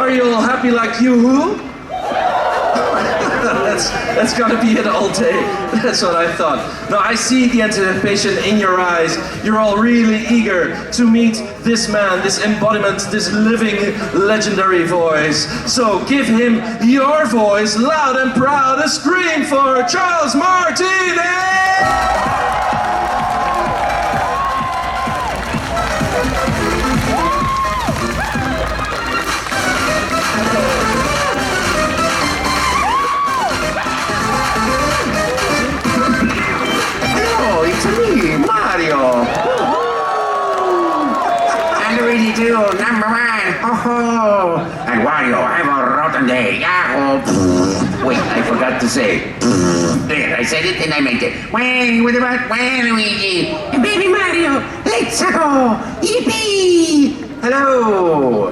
Mario happy like you who? That's gonna be it all day. That's what I thought. No, I see the anticipation in your eyes. You're all really eager to meet this man, this embodiment, this living, legendary voice. So give him your voice, loud and proud, a scream for Charles Martinet! Mario! And Luigi too, number one! Oh, and Wario, have a rotten day! Yahoo! Wait, I forgot to say. There, I said it and I meant it. Well, what about Luigi? And baby Mario, let's go! Yippee! Hello!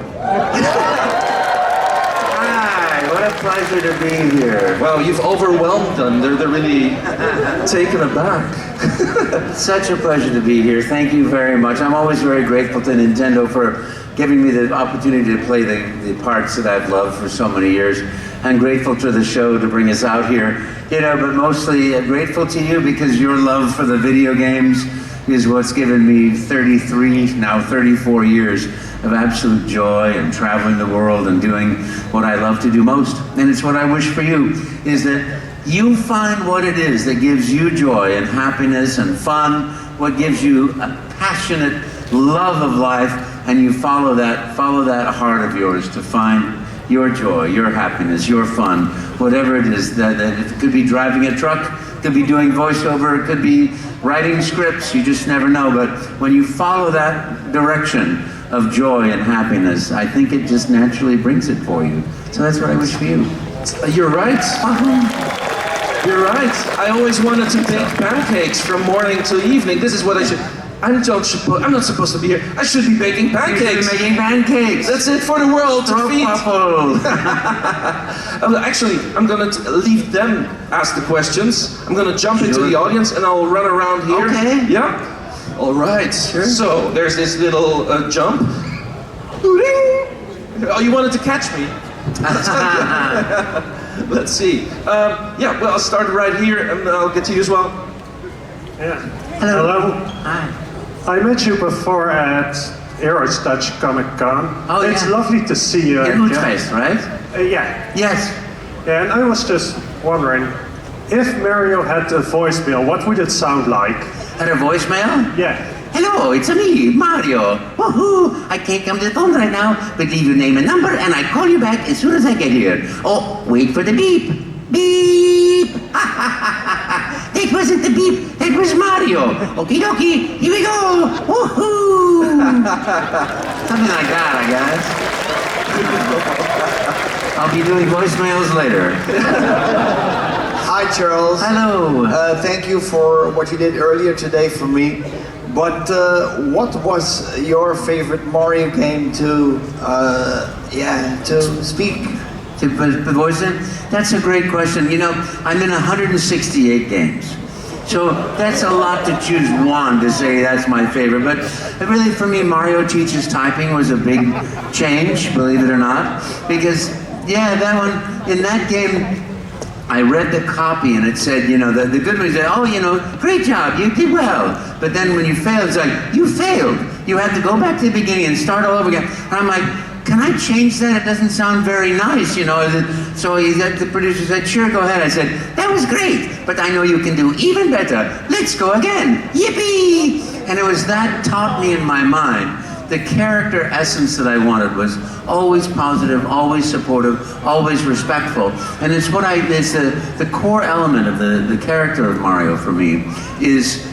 What a pleasure to be here. Wow, you've overwhelmed them. They're really taken aback. Such a pleasure to be here. Thank you very much. I'm always very grateful to Nintendo for giving me the opportunity to play the parts that I've loved for so many years. I'm grateful to the show to bring us out here. You know, but mostly grateful to you because your love for the video games is what's given me 33, now 34 years of absolute joy and traveling the world and doing what I love to do most. And it's what I wish for you, is that you find what it is that gives you joy and happiness and fun, what gives you a passionate love of life, and you follow that heart of yours to find your joy, your happiness, your fun, whatever it is. That it could be driving a truck, it could be doing voiceover, it could be writing scripts, you just never know. But when you follow that direction of joy and happiness, I think it just naturally brings it for you. So that's what I wish for you. You're right. You're right. I always wanted to bake pancakes from morning till evening. This is what I should... I'm not supposed to be here. I should be baking pancakes. You should be making pancakes. That's it for the world to feed. Actually, I'm going to leave them ask the questions. I'm going to jump into the audience and I'll run around here. Okay. Yeah? All right. Sure. So, there's this little jump. Oh, you wanted to catch me? Let's see. Yeah, well, I'll start right here and I'll get to you as well. Yeah. Hello. Hi. I met you before at Eros Dutch Comic Con. Oh, yeah. It's lovely to see you In again. Utrecht, right? Yeah. Yes. Yeah, and I was just wondering, if Mario had a voicemail, what would it sound like? Had a voicemail? Yeah. Hello, it's me, Mario. Woohoo! I can't come to the phone right now, but leave your name and number and I call you back as soon as I get here. Oh, wait for the beep. Beep! It wasn't the beep, it was Mario. Okie dokie, here we go. Woohoo! Something like that, I guess. I'll be doing voicemails later. Hi, Charles. Hello. Thank you for what you did earlier today for me. But what was your favorite Mario game to speak? To voice it? That's a great question. You know, I'm in 168 games. So that's a lot to choose one to say that's my favorite. But really for me, Mario Teaches Typing was a big change, believe it or not. Because, yeah, that one, in that game, I read the copy and it said, you know, the good one said, oh, you know, great job, you did well. But then when you failed, it's like, you failed. You have to go back to the beginning and start all over again. And I'm like, can I change that? It doesn't sound very nice, you know. So the producer said, sure, go ahead. I said, that was great, but I know you can do even better. Let's go again. Yippee! And it was that taught me in my mind. The character essence that I wanted was always positive, always supportive, always respectful. And it's what it's the core element of the character of Mario for me is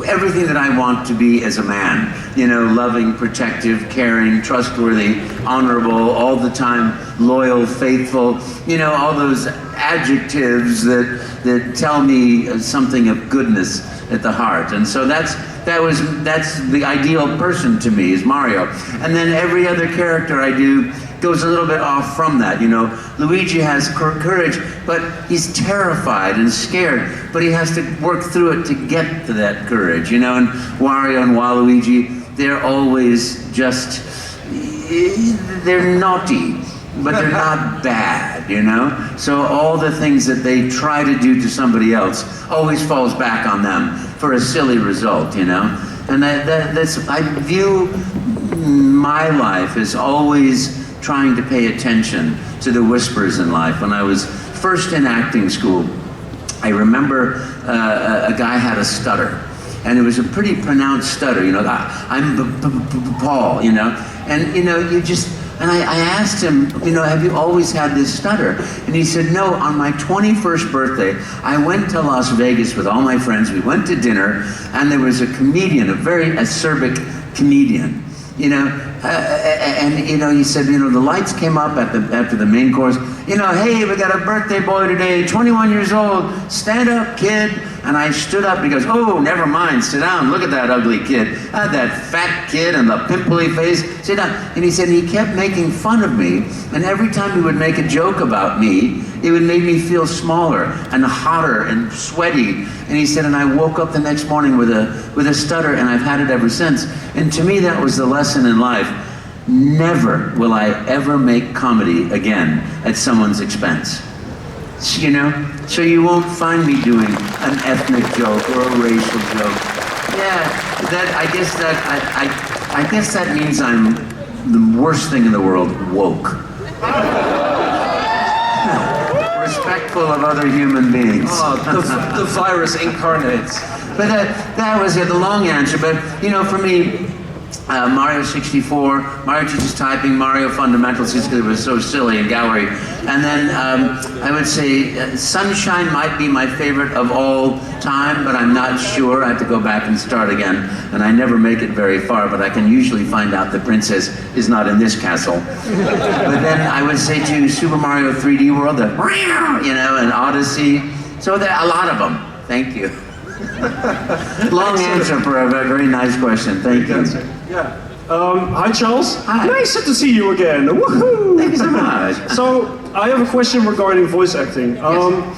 everything that I want to be as a man. You know, loving, protective, caring, trustworthy, honorable, all the time, loyal, faithful, you know, all those adjectives that tell me something of goodness at the heart. And so that's the ideal person to me, is Mario. And then every other character I do goes a little bit off from that. You know, Luigi has courage, but he's terrified and scared, but he has to work through it to get to that courage, you know. And Wario and Waluigi, they're always just, they're naughty, but they're not bad, you know? So all the things that they try to do to somebody else always falls back on them for a silly result, you know? And that's, I view my life as always trying to pay attention to the whispers in life. When I was first in acting school, I remember a guy had a stutter. And it was a pretty pronounced stutter, you know, I'm Paul, you know? And, you know, and I asked him, you know, have you always had this stutter? And he said, no, on my 21st birthday, I went to Las Vegas with all my friends. We went to dinner, and there was a comedian, a very acerbic comedian, you know, and, you know, he said, you know, the lights came up after the main course, you know, hey, we got a birthday boy today, 21 years old, stand up, kid. And I stood up, and he goes, oh, never mind, sit down, look at that ugly kid. That fat kid and the pimply face, sit down. And he said he kept making fun of me, and every time he would make a joke about me, it would make me feel smaller and hotter and sweaty. And he said, and I woke up the next morning with a stutter, and I've had it ever since. And to me, that was the lesson in life. Never will I ever make comedy again at someone's expense. You know, so you won't find me doing an ethnic joke or a racial joke. Yeah, I guess that means I'm the worst thing in the world, woke. Respectful of other human beings. Oh, the virus incarnate. But that was it, the long answer. But you know, for me, Mario 64, Mario Teaches Typing, Mario Fundamentals, just because it was so silly in Gallery. And then I would say Sunshine might be my favorite of all time, but I'm not sure. I have to go back and start again. And I never make it very far, but I can usually find out the princess is not in this castle. But then I would say to Super Mario 3D World, you know, and Odyssey. So there are a lot of them. Thank you. Long answer for a very nice question. Thank you. Yeah. Hi, Charles. Hi. Nice to see you again. Woohoo! Thank you so much. So, I have a question regarding voice acting.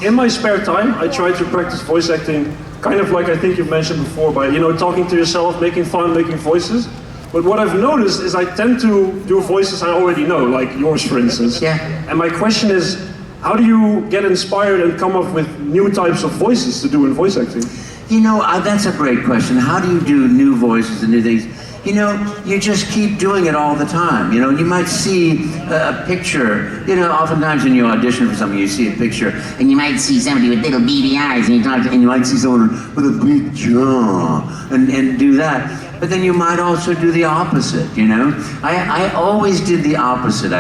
In my spare time, I try to practice voice acting, kind of like I think you've mentioned before, by, you know, talking to yourself, making fun, making voices. But what I've noticed is I tend to do voices I already know, like yours, for instance. Yeah. And my question is, how do you get inspired and come up with new types of voices to do in voice acting? You know, that's a great question. How do you do new voices and new things? You know, you just keep doing it all the time. You know, you might see a picture. You know, oftentimes when you audition for something, you see a picture, and you might see somebody with little beady eyes, and you might see someone with a big jaw, and do that. But then you might also do the opposite. You know, I always did the opposite.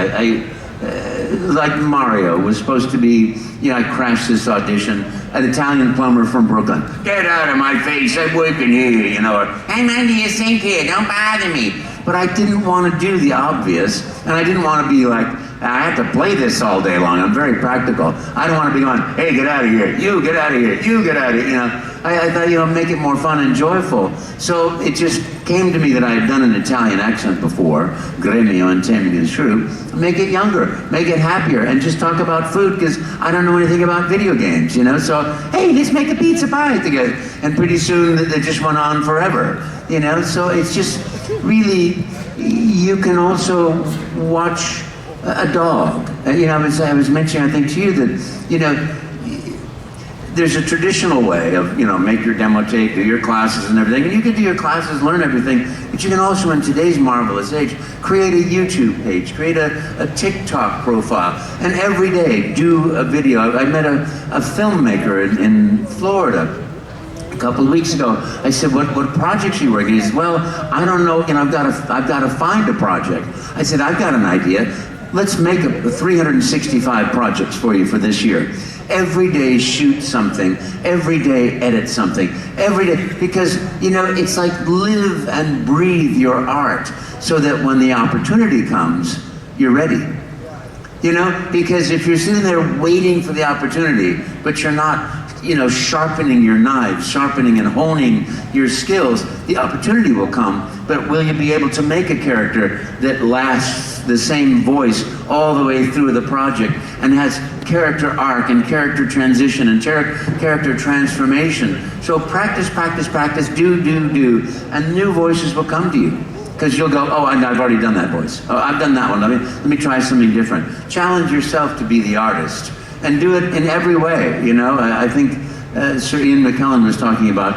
Like Mario was supposed to be, you know, I crashed this audition, an Italian plumber from Brooklyn. Get out of my face, I'm working here, you know, or I'm under your sink here, don't bother me. But I didn't want to do the obvious, and I didn't want to be like, I have to play this all day long, I'm very practical. I don't want to be going, hey, get out of here, you get out of here, you get out of here, you know. I thought, you know, make it more fun and joyful. So it just came to me that I had done an Italian accent before, Gremio and Taming the Shrew. Make it younger, make it happier, and just talk about food, because I don't know anything about video games, you know? So, hey, let's make a pizza pie together. And pretty soon, they just went on forever, you know? So it's just really, you can also watch a dog. You know, I was mentioning, I think, to you that, you know, there's a traditional way of, you know, make your demo tape, do your classes and everything, and you can do your classes, learn everything, but you can also, in today's marvelous age, create a YouTube page, create a TikTok profile, and every day do a video. I met a filmmaker in Florida a couple of weeks ago. I said, what projects are you working on? He said, well, I don't know, you know, I've got to find a project. I said, I've got an idea. Let's make 365 projects for you for this year. Every day shoot something, every day edit something, every day, because, you know, it's like live and breathe your art so that when the opportunity comes, you're ready. You know, because if you're sitting there waiting for the opportunity, but you're not, you know, sharpening your knives, sharpening and honing your skills, the opportunity will come, but will you be able to make a character that lasts the same voice all the way through the project and has character arc and character transition and character transformation? So practice, practice, practice, do, and new voices will come to you. Because you'll go, oh, I've already done that voice. Oh, I've done that one. Let me try something different. Challenge yourself to be the artist and do it in every way. You know, I think Sir Ian McKellen was talking about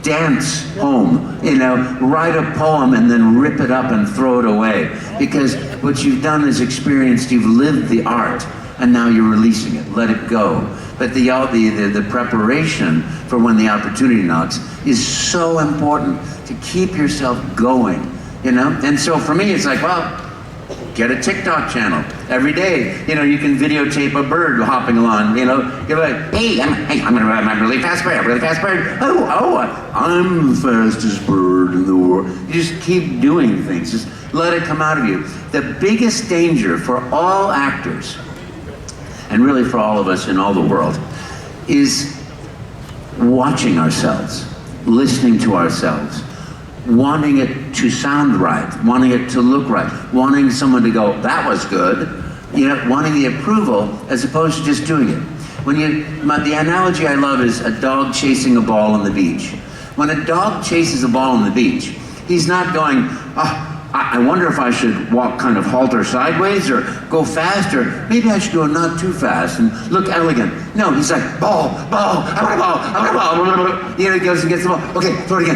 dance home, you know, write a poem and then rip it up and throw it away. Because what you've done is experienced, you've lived the art, and now you're releasing it. Let it go. But the preparation for when the opportunity knocks is so important to keep yourself going, you know? And so for me, it's like, well, get a TikTok channel every day. You know, you can videotape a bird hopping along. You know, you're like, hey, I'm gonna ride my really fast bird. Oh, I'm the fastest bird in the world. You just keep doing things. Just let it come out of you. The biggest danger for all actors, and really for all of us in all the world, is watching ourselves, listening to ourselves, wanting it to sound right, wanting it to look right, wanting someone to go, that was good, you know, wanting the approval as opposed to just doing it. The analogy I love is a dog chasing a ball on the beach. When a dog chases a ball on the beach, he's not going, oh, I wonder if I should walk kind of halter sideways or go faster. Maybe I should go not too fast and look elegant. No, he's like, ball, I want a ball. You know, he goes and gets the ball. Okay, throw it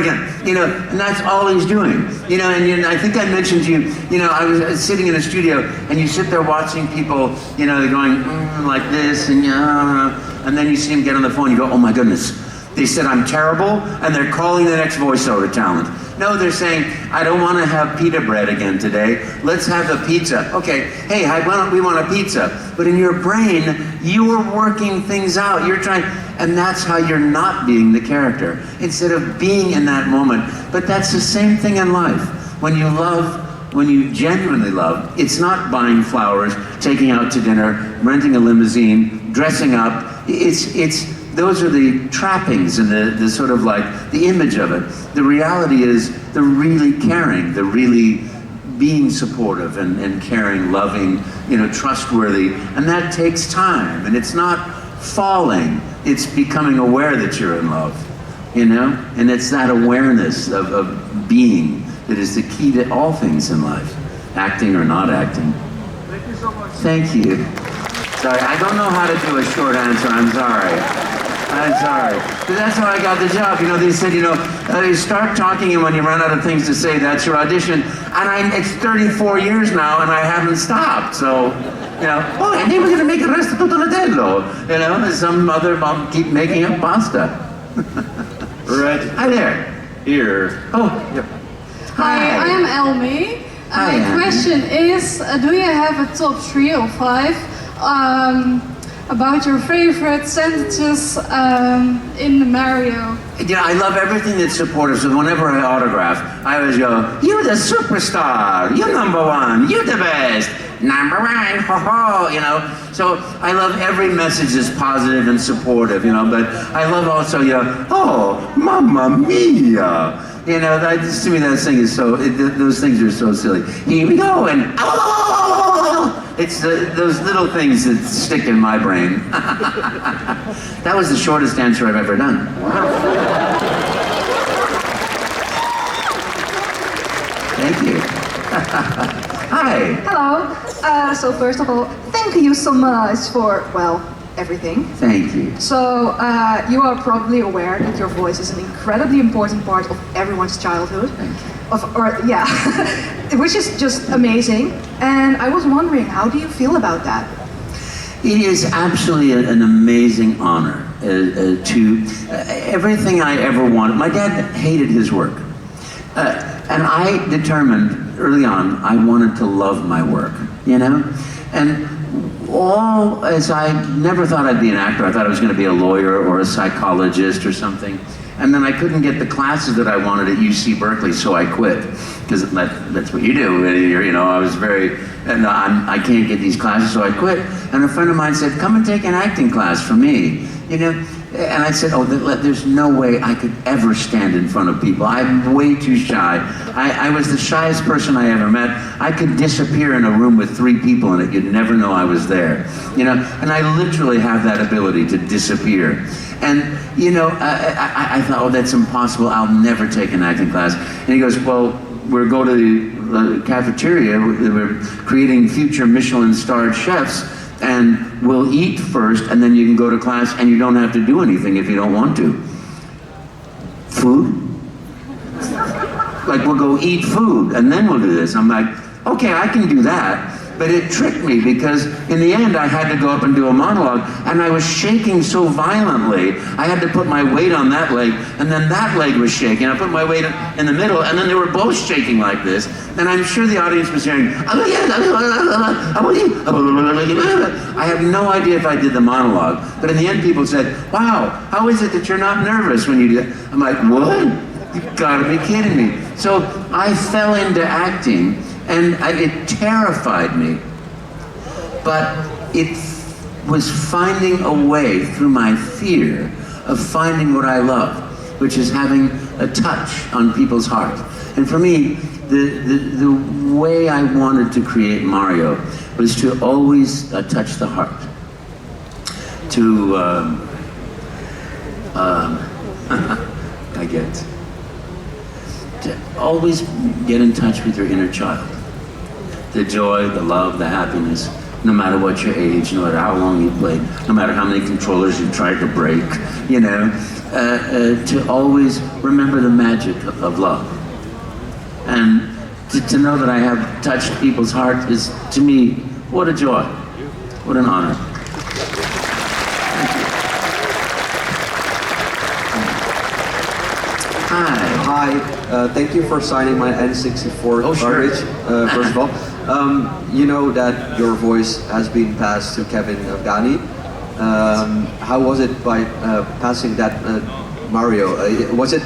again. You know, and that's all he's doing. You know, and I think I mentioned to you, you know, I was sitting in a studio and you sit there watching people, you know, they're going like this and then you see them get on the phone, you go, oh my goodness. They said I'm terrible, and they're calling the next voiceover talent. No, they're saying, I don't want to have pita bread again today. Let's have a pizza. Okay, hey, we want a pizza. But in your brain, you are working things out. You're trying, and that's how you're not being the character, instead of being in that moment. But that's the same thing in life. When you love, when you genuinely love, it's not buying flowers, taking out to dinner, renting a limousine, dressing up. Those are the trappings and the sort of like the image of it. The reality is the really caring, the really being supportive and caring, loving, you know, trustworthy. And that takes time. And it's not falling, it's becoming aware that you're in love, you know? And it's that awareness of being that is the key to all things in life, acting or not acting. Thank you so much. Thank you. Sorry, I don't know how to do a short answer, I'm sorry. But that's how I got the job. You know, they said, you know, you start talking and when you run out of things to say, that's your audition. And it's 34 years now and I haven't stopped. So, you know, oh, and then we're going to make a resto tortello. You know, and some other mom keep making up pasta. Right. Hi there. Here. Oh, yeah. Hi, I am Elmi. Hi, My Elmi. question is, do you have a top 3 or 5 about your favorite sentences in the Mario? You know, I love everything that's supportive, so whenever I autograph, I always go, you're the superstar, you're number one, you're the best, number one, ho ho, you know. So I love every message that's positive and supportive, you know, but I love also, you know, oh, mamma mia. You know, to me that thing is so, those things are so silly. Here we go, and oh! It's those little things that stick in my brain. That was the shortest answer I've ever done. Thank you. Hi. Hello. So first of all, thank you so much for, well, everything. Thank you. So you are probably aware that your voice is an incredibly important part of everyone's childhood. Thank you. Which is just amazing. And I was wondering, how do you feel about that? It is absolutely an amazing honor to everything I ever wanted. My dad hated his work. And I determined early on, I wanted to love my work, you know? And as I never thought I'd be an actor, I thought I was going to be a lawyer or a psychologist or something. And then I couldn't get the classes that I wanted at UC Berkeley, so I quit. Because that's what you do. You know, I was I can't get these classes, so I quit. And a friend of mine said, come and take an acting class from me. You know, and I said, oh, there's no way I could ever stand in front of people. I'm way too shy. I was the shyest person I ever met. I could disappear in a room with 3 people in it. You'd never know I was there. You know, and I literally have that ability to disappear. And, you know, I thought, oh, that's impossible. I'll never take an acting class. And he goes, well, we'll go to the cafeteria. We're creating future Michelin-starred chefs. And we'll eat first, and then you can go to class, and you don't have to do anything if you don't want to. Food? Like, we'll go eat food, and then we'll do this. I'm like, okay, I can do that. But it tricked me, because in the end, I had to go up and do a monologue, and I was shaking so violently, I had to put my weight on that leg, and then that leg was shaking. I put my weight in the middle, and then they were both shaking like this, and I'm sure the audience was hearing, I have no idea if I did the monologue, but in the end, people said, wow, how is it that you're not nervous when you do that? I'm like, what? You've got to be kidding me. So I fell into acting, and it terrified me, but it was finding a way through my fear of finding what I love, which is having a touch on people's heart. And for me, the way I wanted to create Mario was to always touch the heart, to, I get, to always get in touch with your inner child. The joy, the love, the happiness, no matter what your age, no matter how long you played, no matter how many controllers you tried to break, you know, to always remember the magic of love. And to know that I have touched people's heart is, to me, what a joy, what an honor. Hi, thank you for signing my N64 cartridge, first of all. You know that your voice has been passed to Kevin Afghani. How was it by passing that Mario? Was it?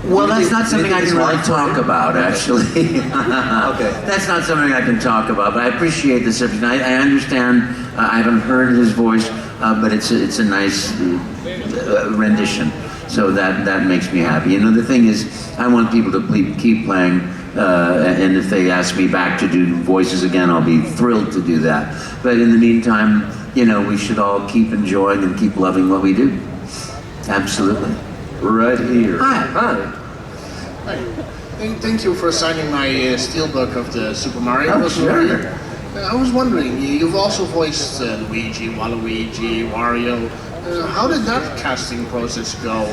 Well, that's not something I can really talk about, actually. Okay. That's not something I can talk about, but I appreciate the subject. I understand. I haven't heard his voice, but it's a nice rendition. So that makes me happy. You know, the thing is, I want people to keep playing, and if they ask me back to do voices again, I'll be thrilled to do that. But in the meantime, you know, we should all keep enjoying and keep loving what we do. Absolutely. Right here. Hi. Hi. Thank you for signing my steelbook of the Super Mario. Oh, sure. I was wondering, you've also voiced Luigi, Waluigi, Wario. How did that casting process go?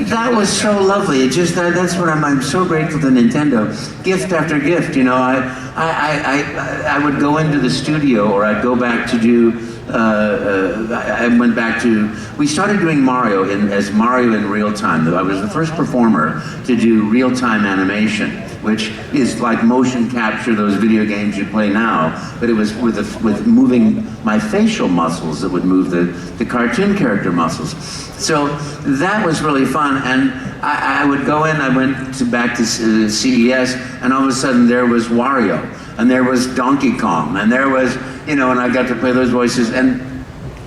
That was so lovely. It just that's what I'm so grateful to Nintendo. Gift after gift, you know. I would go into the studio, or I'd go back to do. I went back to. We started doing Mario as Mario in real time. I was the first performer to do real time animation, which is like motion capture, those video games you play now, but it was with moving my facial muscles that would move the cartoon character muscles. So that was really fun, and I would go in, I went back to CES, and all of a sudden there was Wario, and there was Donkey Kong, and there was, you know, and I got to play those voices, and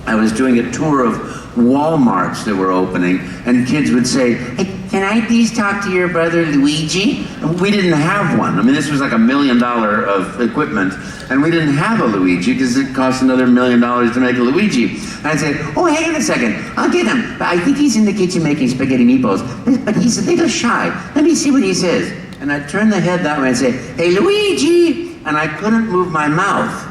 I was doing a tour of Walmarts that were opening, and kids would say, hey, can I please talk to your brother Luigi? And we didn't have one. I mean, this was like $1 million of equipment, and we didn't have a Luigi because it cost another $1 million to make a Luigi. And I'd say, oh, hang on a second, I'll get him. But I think he's in the kitchen making spaghetti meatballs, but he's a little shy. Let me see what he says. And I'd turn the head that way and say, hey, Luigi! And I couldn't move my mouth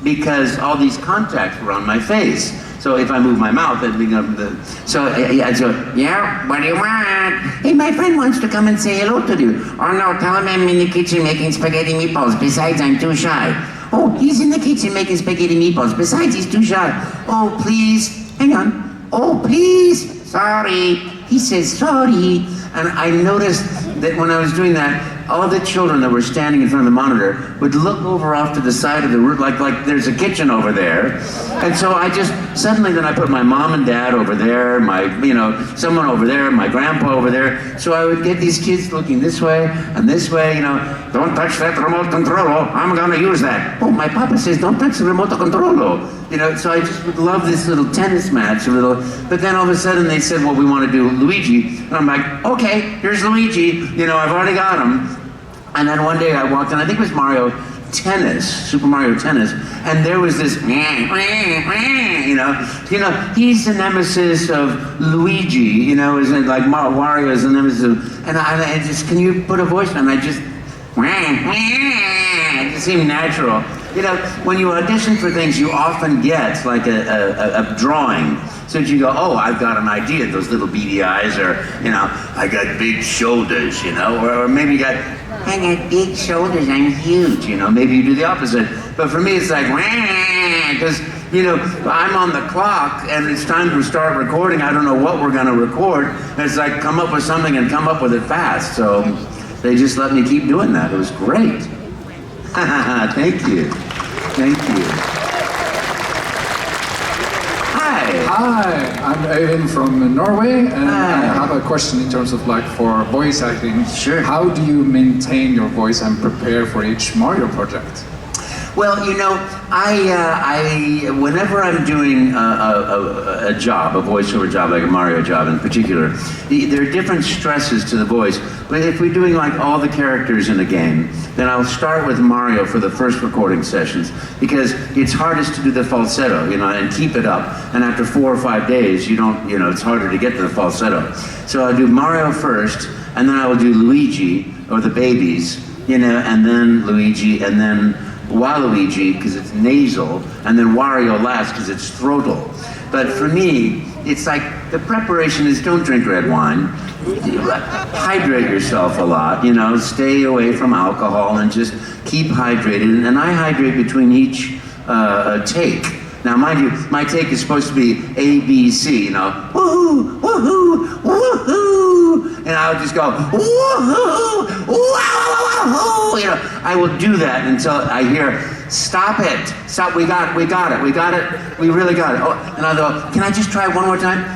because all these contacts were on my face. So if I move my mouth, it'd become the... So I'd go, yeah, what do you want? Hey, my friend wants to come and say hello to you. Oh no, tell him I'm in the kitchen making spaghetti meatballs. Besides, I'm too shy. Oh, he's in the kitchen making spaghetti meatballs. Besides, he's too shy. Oh, please. Hang on. Oh, please. Sorry. He says sorry. And I noticed that when I was doing that, all the children that were standing in front of the monitor would look over off to the side of the room, like there's a kitchen over there. And so I just, suddenly then I put my mom and dad over there, someone over there, my grandpa over there. So I would get these kids looking this way and this way, don't touch that remote control, I'm gonna use that. Oh, my papa says, don't touch the remote control. So I just would love this little tennis match, but then all of a sudden they said, well, we want to do Luigi. And I'm like, okay, here's Luigi, I've already got him. And then one day I walked in, I think it was Mario Tennis, Super Mario Tennis, and there was this, he's the nemesis of Luigi, isn't it? Like Wario is the nemesis of, and I just, can you put a voice on? I just, it just seemed natural. When you audition for things, you often get like a drawing. So that you go, oh, I've got an idea, those little beady eyes, or, I got big shoulders, or maybe you got, I got big shoulders, I'm huge, maybe you do the opposite. But for me, it's like, because, I'm on the clock and it's time to start recording. I don't know what we're gonna record. And it's like, come up with something and come up with it fast. So they just let me keep doing that. It was great. Thank you. Thank you. Hi, I'm Eivind from Norway, and I have a question in terms of for voice acting. Sure. How do you maintain your voice and prepare for each Mario project? Well, I whenever I'm doing a job, a voiceover job, like a Mario job in particular, there are different stresses to the voice. But if we're doing like all the characters in a game, then I'll start with Mario for the first recording sessions, because it's hardest to do the falsetto, and keep it up. And after 4 or 5 days, it's harder to get to the falsetto. So I'll do Mario first, and then I will do Luigi, or the babies, and then Luigi, and then Waluigi, because it's nasal, and then Wario last, because it's throatal. But for me, it's like, the preparation is don't drink red wine, hydrate yourself a lot, stay away from alcohol and just keep hydrated. And I hydrate between each take. Now, mind you, my take is supposed to be A, B, C, woohoo, woohoo, woohoo, and I'll just go, woohoo, woohoo, I will do that until I hear, stop it, stop, we got it, we really got it. Oh, and I'll go, can I just try one more time?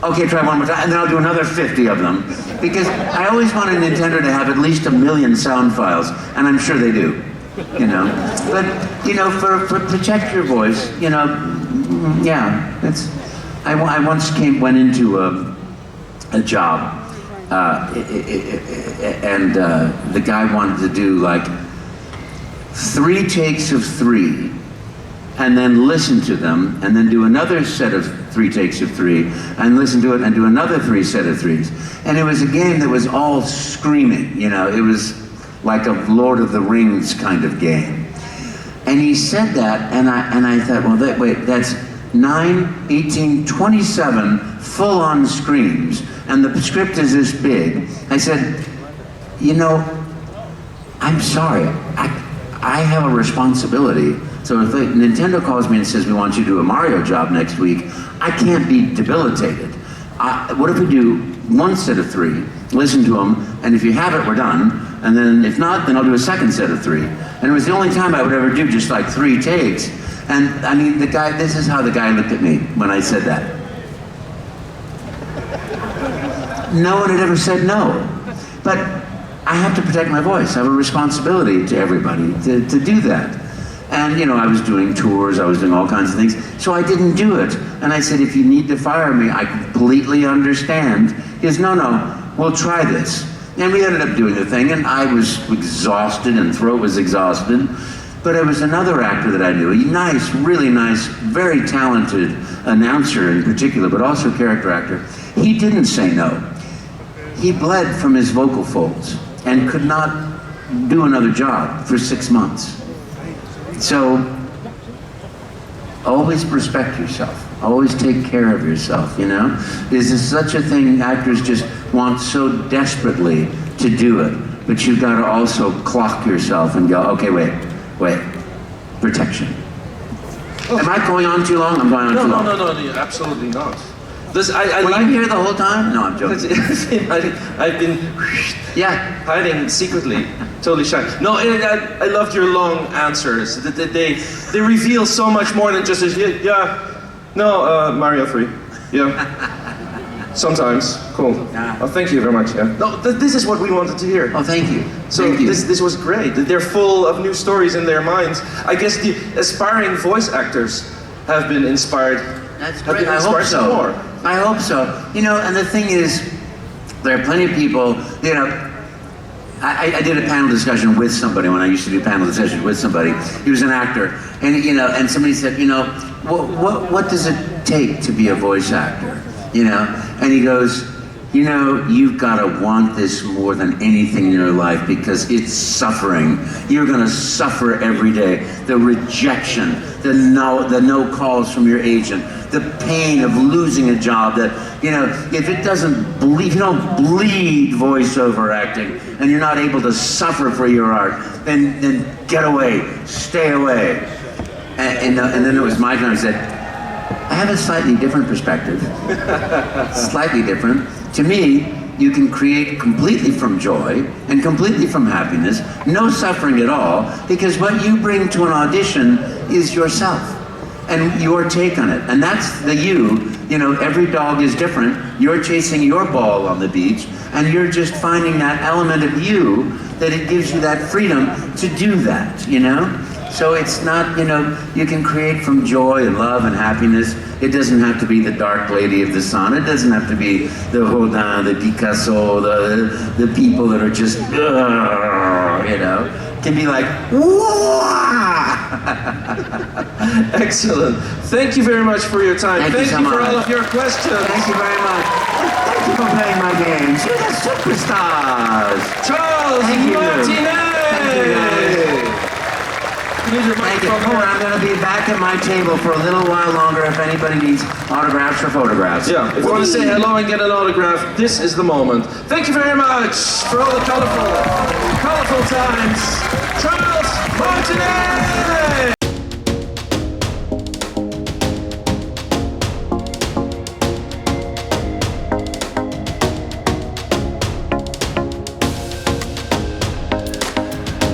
Okay, try one more time, and then I'll do another 50 of them, because I always wanted Nintendo to have at least 1 million sound files, and I'm sure they do. But for protect your voice, that's. I once went into a job, and the guy wanted to do like 3 takes of 3, and then listen to them, and then do another set of 3 takes of 3, and listen to it, and do another 3 set of 3s. And it was a game that was all screaming. It was like a Lord of the Rings kind of game. And he said that, and I thought, well, that's 9, 18, 27 full-on screams, and the script is this big. I said, I'm sorry, I have a responsibility. So if Nintendo calls me and says, we want you to do a Mario job next week, I can't be debilitated. What if we do 1 set of 3, listen to them, and if you have it, we're done. And then if not, then I'll do a 2nd set of 3. And it was the only time I would ever do just like 3 takes. And I mean, this is how the guy looked at me when I said that. No one had ever said no. But I have to protect my voice. I have a responsibility to everybody to do that. And I was doing tours, I was doing all kinds of things, so I didn't do it. And I said, if you need to fire me, I completely understand. He goes, no, we'll try this. And we ended up doing the thing, and I was exhausted, and throat was exhausted. But it was another actor that I knew, a nice, really nice, very talented announcer in particular, but also character actor. He didn't say no. He bled from his vocal folds and could not do another job for 6 months. So, always respect yourself. Always take care of yourself, There's such a thing actors just want so desperately to do it. But you've got to also clock yourself and go, okay, wait. Protection. Am I going on too long? I'm going on too long. No, absolutely not. Were you here the whole time? No, I'm joking. I've been hiding secretly, totally shy. No, I loved your long answers. They reveal so much more than just Mario 3. Yeah. Sometimes. Cool. Yeah. Oh, thank you very much. Yeah. No, this is what we wanted to hear. Oh, thank you. So Thank you. this was great. They're full of new stories in their minds. I guess the aspiring voice actors have been inspired. That's have great. been I hope inspired some so. more. I hope so. You know, and the thing is, there are plenty of people, you know, I did a panel discussion with somebody when I used to do panel discussions with somebody. He was an actor, and you know, and somebody said, you know, what does it take to be a voice actor? You know, and he goes, you know, you've got to want this more than anything in your life because it's suffering. You're going to suffer every day. The rejection, the no calls from your agent, the pain of losing a job that, you know, if it doesn't bleed, if you don't bleed voiceover acting and you're not able to suffer for your art, then get away, stay away. And then it was my turn. I said, I have a slightly different perspective. Slightly different. To me, you can create completely from joy and completely from happiness, no suffering at all, because what you bring to an audition is yourself and your take on it. And that's the you know, every dog is different. You're chasing your ball on the beach and you're just finding that element of you that it gives you that freedom to do that, you know? So it's not, you know, you can create from joy and love and happiness. It doesn't have to be the dark lady of the sun. It doesn't have to be the Rodin, the Picasso, the people that are just, you know. It can be like, Excellent. Thank you very much for your time. Thank you so for much. all of your questions. Thank you very much. Thank you for playing my games. You're the superstars. Charles Thank you. Martinet. Thank you, guys. Thank you. I'm going to be back at my table for a little while longer if anybody needs autographs or photographs. Yeah, if you want to say hello and get an autograph, this is the moment. Thank you very much for all the colorful times. Charles Martinet!